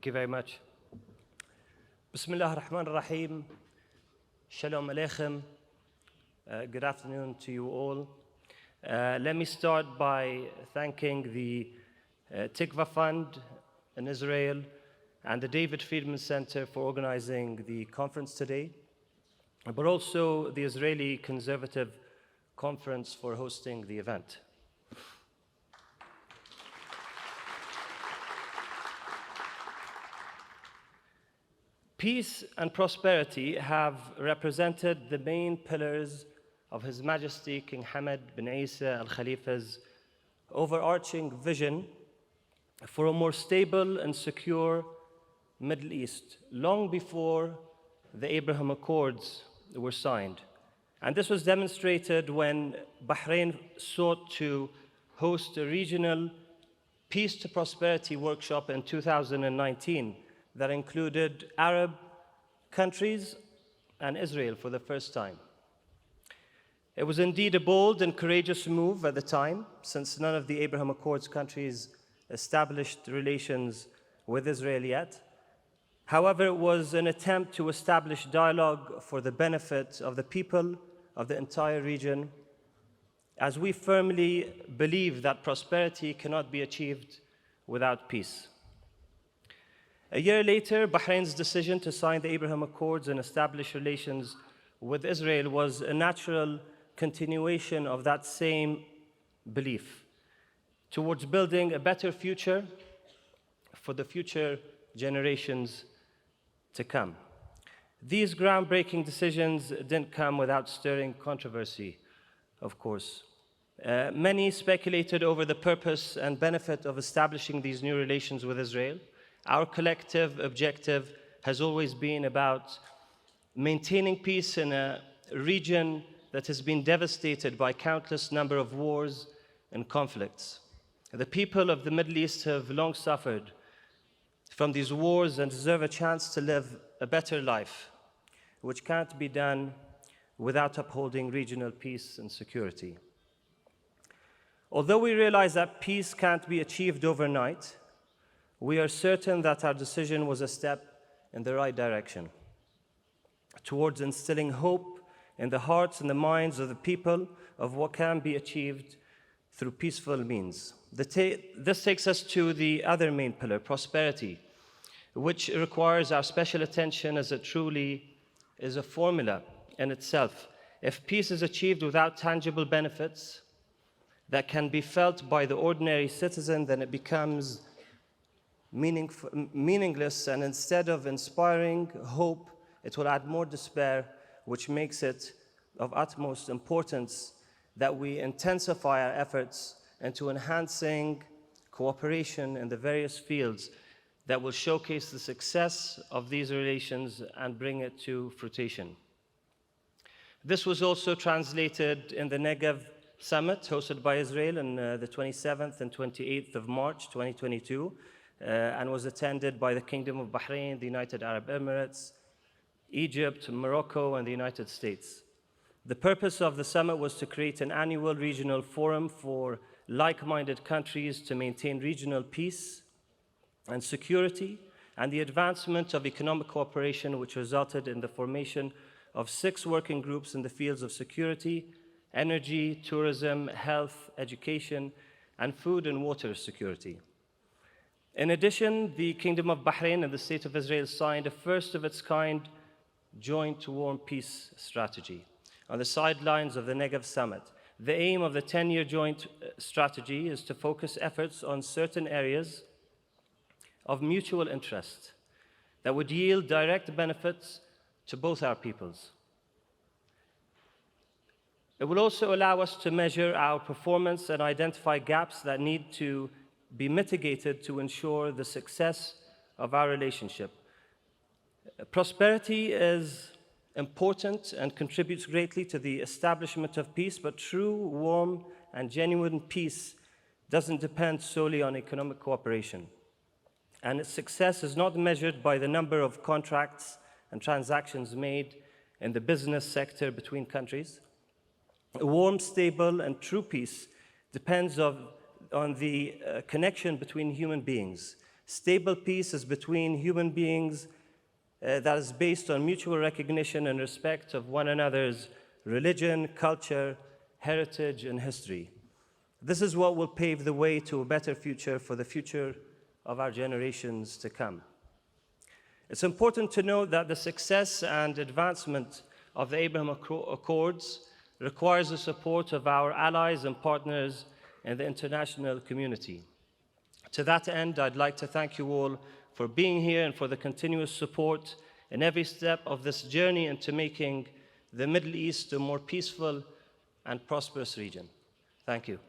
you very much. Bismillah ar-Rahman ar-Rahim. Shalom Aleichem. Good afternoon to you all. Let me start by thanking the Tikva Fund in Israel and the David Friedman Center for organizing the conference today, but also the Israeli Conservative Conference for hosting the event. Peace and prosperity have represented the main pillars of His Majesty King Hamad bin Isa Al Khalifa's overarching vision for a more stable and secure Middle East, long before the Abraham Accords were signed. And this was demonstrated when Bahrain sought to host a regional Peace to Prosperity workshop in 2019 that included Arab countries and Israel for the first time. It was indeed a bold and courageous move at the time, since none of the Abraham Accords countries established relations with Israel yet. However, it was an attempt to establish dialogue for the benefit of the people of the entire region, as we firmly believe that prosperity cannot be achieved without peace. A year later, Bahrain's decision to sign the Abraham Accords and establish relations with Israel was a natural continuation of that same belief towards building a better future for the future generations to come. These groundbreaking decisions didn't come without stirring controversy, of course. Many speculated over the purpose and benefit of establishing these new relations with Israel. Our collective objective has always been about maintaining peace in a region that has been devastated by countless number of wars and conflicts. The people of the Middle East have long suffered from these wars and deserve a chance to live a better life, which can't be done without upholding regional peace and security. Although we realize that peace can't be achieved overnight, we are certain that our decision was a step in the right direction towards instilling hope in the hearts and the minds of the people of what can be achieved through peaceful means. This takes us to the other main pillar, prosperity, which requires our special attention as it truly is a formula in itself. If peace is achieved without tangible benefits that can be felt by the ordinary citizen, then it becomes meaningless, and instead of inspiring hope, it will add more despair, which makes it of utmost importance that we intensify our efforts into enhancing cooperation in the various fields that will showcase the success of these relations and bring it to fruition. This was also translated in the Negev Summit hosted by Israel on the 27th and 28th of March 2022 and was attended by the Kingdom of Bahrain, the United Arab Emirates, Egypt, Morocco, and the United States. The purpose of the summit was to create an annual regional forum for like-minded countries to maintain regional peace and security, and the advancement of economic cooperation, which resulted in the formation of 6 working groups in the fields of security, energy, tourism, health, education, and food and water security. In addition, the Kingdom of Bahrain and the State of Israel signed a first-of-its-kind joint warm peace strategy on the sidelines of the Negev Summit. The aim of the 10-year joint strategy is to focus efforts on certain areas of mutual interest that would yield direct benefits to both our peoples. It will also allow us to measure our performance and identify gaps that need to be mitigated to ensure the success of our relationship. Prosperity is important and contributes greatly to the establishment of peace, but true, warm, and genuine peace doesn't depend solely on economic cooperation. And its success is not measured by the number of contracts and transactions made in the business sector between countries. A warm, stable, and true peace depends on the connection between human beings, Stable peace is between human beings that is based on mutual recognition and respect of one another's religion, culture, heritage, and history. This is what will pave the way to a better future for the future of our generations to come. It's important to note that the success and advancement of the Abraham Accords requires the support of our allies and partners in the international community. To that end, I'd like to thank you all for being here and for the continuous support in every step of this journey into making the Middle East a more peaceful and prosperous region. Thank you.